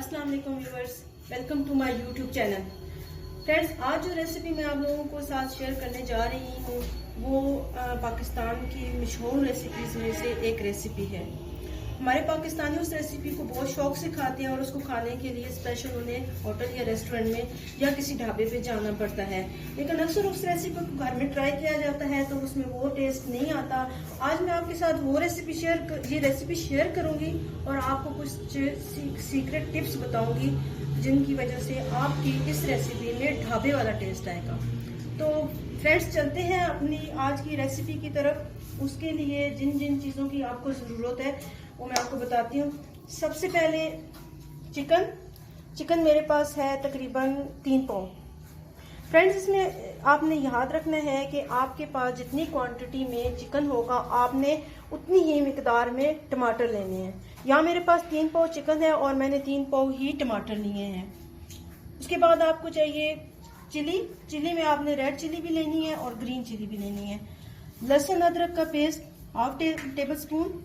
अस्सलाम वालेकुम viewers, welcome to my YouTube channel. Friends, आज जो रेसिपी मैं आप लोगों को साथ शेयर करने जा रही हूँ वो पाकिस्तान की मशहूर रेसिपीज में से एक रेसिपी है। हमारे पाकिस्तानी उस रेसिपी को बहुत शौक से खाते हैं और उसको खाने के लिए स्पेशल उन्हें होटल या रेस्टोरेंट में या किसी ढाबे पे जाना पड़ता है, लेकिन अक्सर उस रेसिपी को घर में ट्राई किया जाता है तो उसमें वो टेस्ट नहीं आता। आज मैं आपके साथ वो ये रेसिपी शेयर करूंगी और आपको कुछ सीक्रेट टिप्स बताऊंगी जिनकी वजह से आपकी इस रेसिपी में ढाबे वाला टेस्ट आएगा। तो फ्रेंड्स, चलते हैं अपनी आज की रेसिपी की तरफ। उसके लिए जिन जिन चीज़ों की आपको ज़रूरत है वो मैं आपको बताती हूँ। सबसे पहले चिकन मेरे पास है तकरीबन 3 पाउंड। फ्रेंड्स, इसमें आपने याद रखना है कि आपके पास जितनी क्वांटिटी में चिकन होगा आपने उतनी ही मिकदार में टमाटर लेने हैं। यहाँ मेरे पास 3 पाव चिकन है और मैंने 3 पाव ही टमाटर लिए हैं। उसके बाद आपको चाहिए चिली में आपने रेड चिली भी लेनी है और ग्रीन चिली भी लेनी है। लहसुन अदरक का paste half table spoon.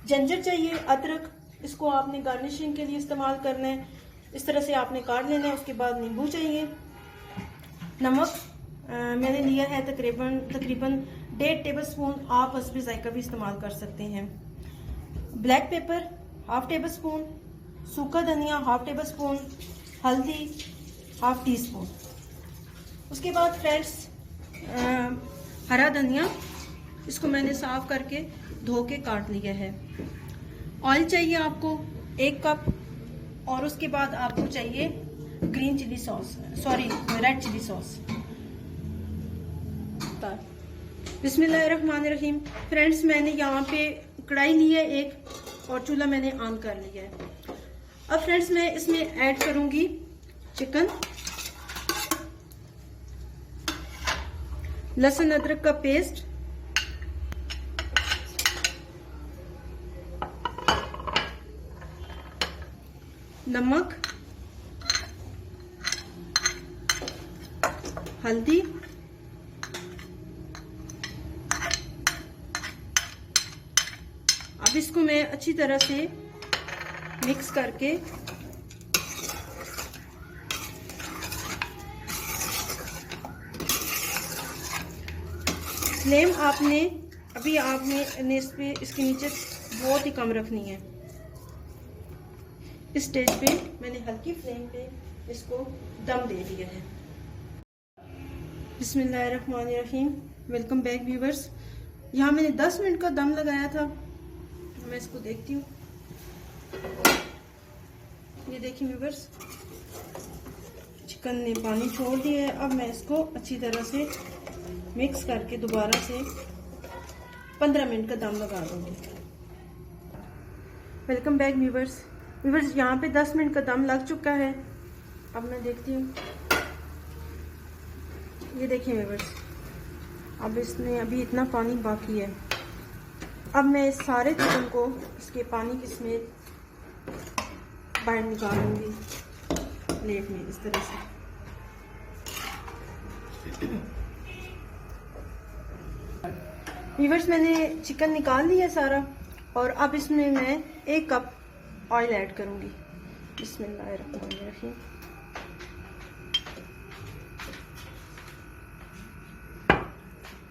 Ginger चाहिए, अदरक, इसको आपने गार्निशिंग के लिए इस्तेमाल करना है। इस तरह से आपने काट लेना है। उसके बाद नींबू चाहिए। नमक मैंने लिया है तकरीबन 1.5 टेबल स्पून। आप हस्बे जायका भी इस्तेमाल कर सकते हैं। Black pepper half table spoon. सूखा धनिया हाफ टेबल स्पून। हल्दी हाफ टी स्पून। उसके बाद फ्रेंड्स, हरा धनिया, इसको मैंने साफ करके धो के काट लिया है। ऑयल चाहिए आपको 1 कप और उसके बाद आपको चाहिए रेड चिली सॉस। बिस्मिल्लाहिर्रहमानिर्रहीम। फ्रेंड्स, मैंने यहाँ पे कढ़ाई ली है एक और चूल्हा मैंने ऑन कर लिया है। अब फ्रेंड्स, मैं इसमें ऐड करूंगी चिकन, लहसुन अदरक का पेस्ट, नमक, हल्दी, अब इसको मैं अच्छी तरह से मिक्स करके फ्लेम आपने इसके नीचे बहुत ही कम रखनी है। इस स्टेज पे मैंने हल्की फ्लेम पे इसको दम दे दिया है। बिस्मिल्लाहिर्रहमानिर्रहीम। Welcome back viewers. यहाँ मैंने 10 मिनट का दम लगाया था। मैं इसको देखती हूँ। ये देखिए व्यूवर्स, चिकन ने पानी छोड़ दिया है। अब मैं इसको अच्छी तरह से मिक्स करके दोबारा से 15 मिनट का दम लगा दूंगी। Welcome back viewers. यहाँ पे 10 मिनट का दम लग चुका है। अब मैं देखती हूँ। ये देखिए व्यूवर्स, अब इसमें अभी इतना पानी बाकी है। अब मैं इस सारे चिकन को इसके पानी की समेत बाहर निकालूंगी प्लेट में इस तरह से। व्यूवर्स, मैंने चिकन निकाल लिया सारा और अब इसमें मैं 1 कप ऑयल ऐड करूंगी। बिस्मिल्लाहिर्रहमानिर्रहीम।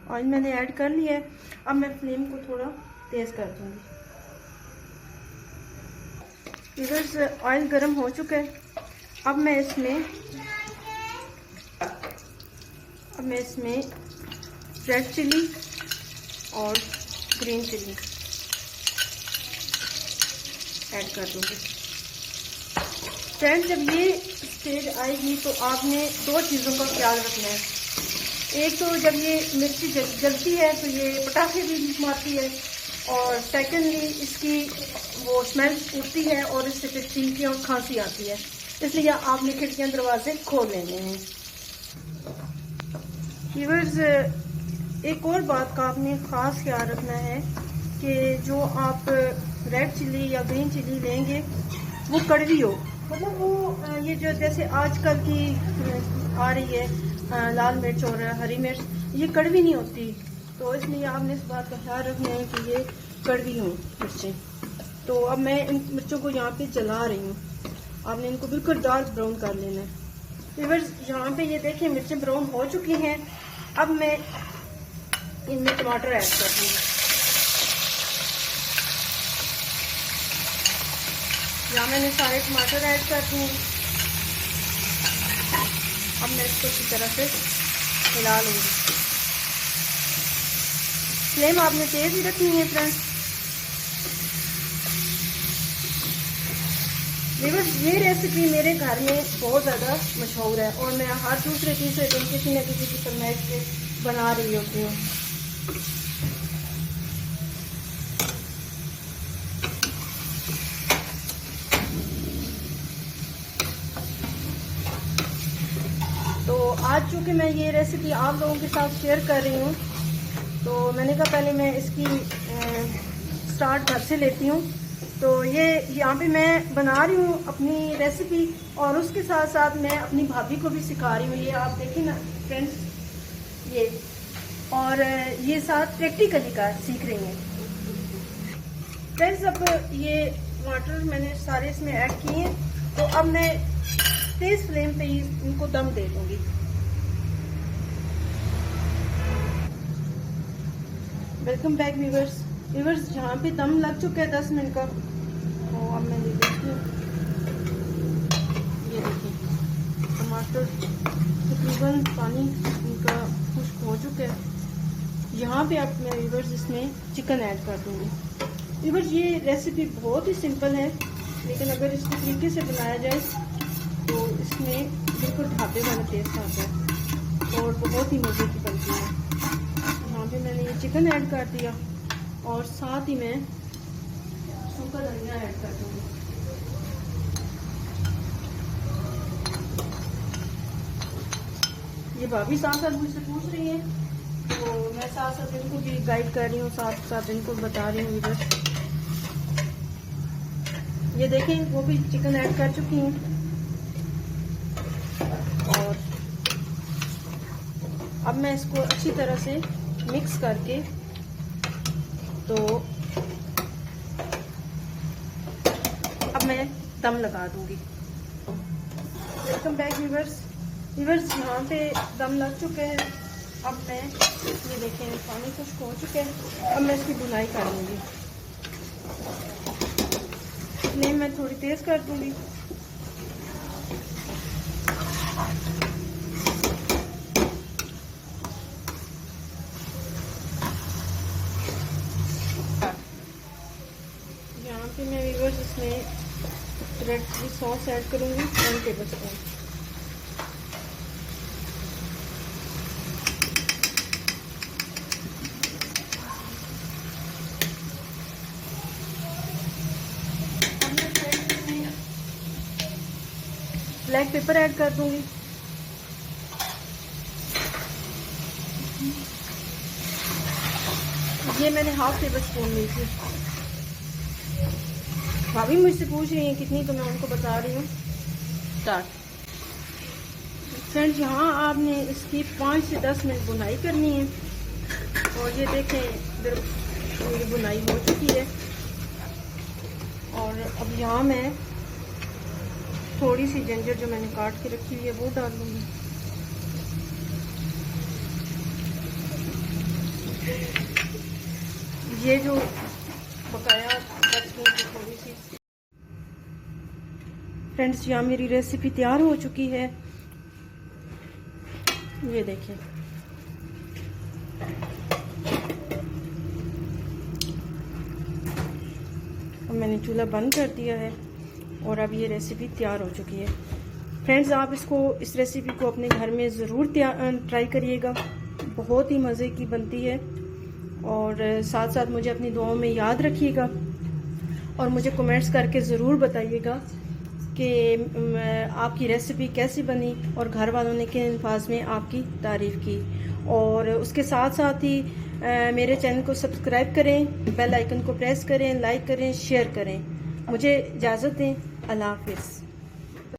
ऑयल मैंने ऐड कर लिया है। अब मैं फ्लेम को थोड़ा तेज कर दूंगी। व्यूवर्स, ऑयल गर्म हो चुका है। अब मैं इसमें रेड चिली और ग्रीन चिली ऐड कर दूंगी। फ्रेंड्स, जब ये स्टेज आएगी तो आपने 2 चीज़ों का ख्याल रखना है। एक तो जब ये मिर्ची जलती है तो ये पटाखे भी मारती है, और सेकेंडली इसकी वो स्मेल उठती है और इससे फिर छींकें और खांसी आती है। इसलिए आपने खिड़कियां दरवाजे खोल लेने हैं। व्यूअर्स, एक और बात का आपने ख़ास ख्याल रखना है कि जो आप रेड चिली या ग्रीन चिली लेंगे वो कड़वी हो। मतलब वो ये जो जैसे आजकल की आ रही है लाल मिर्च और हरी मिर्च, ये कड़वी नहीं होती। तो इसलिए आपने इस बात का ख्याल रखना है कि ये कड़वी हो मिर्चें। तो अब मैं इन मिर्चों को यहाँ पे जला रही हूँ। आपने इनको बिल्कुल डार्क ब्राउन कर लेना है। व्यूअर्स यहाँ पे ये देखें मिर्चें ब्राउन हो चुकी हैं। अब मैं इनमें टमाटर ऐड कर दूँगी। यहाँ मैंने सारे टमाटर ऐड कर दिए। अब मैं इसको अच्छी तरह से हिला लूँगी। फ्लेम आपने तेज़ ही रखनी है फ्रेंड्स। व्यूअर्स ये रेसिपी मेरे घर में बहुत ज़्यादा मशहूर है और मैं हर दूसरे तीसरे दिन किसी न किसी की फरमाइश पे बना रही होती हूँ। तो आज चूँकि मैं ये रेसिपी आप लोगों के साथ शेयर कर रही हूँ, तो मैंने कहा पहले मैं इसकी स्टार्ट घर से लेती हूँ। तो ये यहाँ पे मैं बना रही हूँ अपनी रेसिपी और उसके साथ साथ मैं अपनी भाभी को भी सिखा रही हूँ। ये आप देखें ना फ्रेंड्स, ये और ये साथ प्रैक्टिकली का सीख रही हैं फ्रेंड्स। अब ये टमाटर मैंने सारे इसमें ऐड किए हैं, तो अब मैं तेज फ्लेम पे ही इनको दम दे दूंगी। Welcome back viewers. व्यूअर्स यहाँ पे दम लग चुका है 10 मिनट का। तो अब मैं ये देखती हूँ, ये देखिए टमाटर तकरीबन पानी इनका खुश्क हो चुका है। यहाँ पे अब मैं व्यूअर्स इसमें चिकन ऐड कर दूँगी। व्यूअर्स ये रेसिपी बहुत ही सिंपल है, लेकिन अगर इसके तरीके से बनाया जाए तो इसमें बिल्कुल ढाबे वाला टेस्ट आता है और बहुत ही मज़े की बनती है। यहाँ पे मैंने ये चिकन ऐड कर दिया और साथ ही मैं सूखा धनिया ऐड कर दूँगी। ये भाभी साथ साथ मुझसे पूछ रही है, तो मैं साथ साथ इनको भी गाइड कर रही हूँ, साथ साथ इनको बता रही हूँ। इधर ये देखें वो भी चिकन ऐड कर चुकी हूँ और अब मैं इसको अच्छी तरह से मिक्स करके तो अब मैं दम लगा दूंगी। Welcome back viewers. व्यूअर्स यहाँ पे दम लग चुके हैं। अब मैं ये देखें पानी खुश्क हो चुके हैं। अब मैं इसकी बुनाई कर लूँगी। फ्लेम मैं थोड़ी तेज़ कर दूँगी। यहाँ पे मैं व्यूअर्स इसमें रेड चिली सॉस ऐड करूँगी 1 टेबलस्पून। ब्लैक पेपर ऐड कर दूँगी। ये मैंने 1/2 टेबलस्पून ली थी। भाभी मुझसे पूछ रही हैं कितनी, तो मैं उनको बता रही हूँ। स्टार्ट। फ्रेंड्स यहाँ आपने इसकी 5 से 10 मिनट बुनाई करनी है और ये देखें इधर मेरी बुनाई हो चुकी है। और अब यहाँ मैं थोड़ी सी जिंजर जो मैंने काट के रखी हुई है वो डाल लूँगी। ये जो बकाया थोड़ी सी। फ्रेंड्स यहाँ मेरी रेसिपी तैयार हो चुकी है, ये देखें। अब मैंने चूल्हा बंद कर दिया है और अब ये रेसिपी तैयार हो चुकी है। फ्रेंड्स आप इस रेसिपी को अपने घर में ज़रूर ट्राई करिएगा, बहुत ही मज़े की बनती है। और साथ साथ मुझे अपनी दुआओं में याद रखिएगा और मुझे कमेंट्स करके ज़रूर बताइएगा कि आपकी रेसिपी कैसी बनी और घर वालों ने किन अल्फाज में आपकी तारीफ़ की। और उसके साथ साथ ही मेरे चैनल को सब्सक्राइब करें, बेल आइकन को प्रेस करें, लाइक करें, शेयर करें। मुझे इजाज़त दें। अल्लाह हाफिज़।